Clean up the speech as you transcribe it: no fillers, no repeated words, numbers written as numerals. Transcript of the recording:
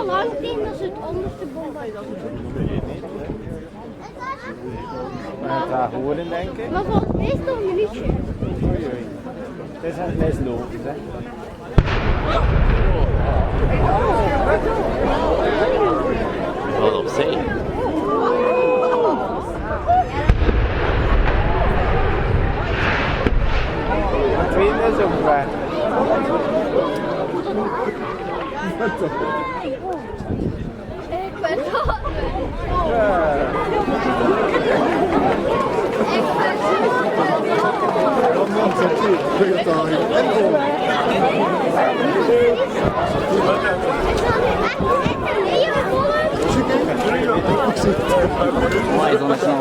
lang in als het onderste bombardement. Graag horen denken. Maar volgens mij is het nog een minuutje. Oei, oei. Dit is het meest logisch, hè? Wat op zee. De tweede is ook weg. Ik ben dat. Waar is dan snel?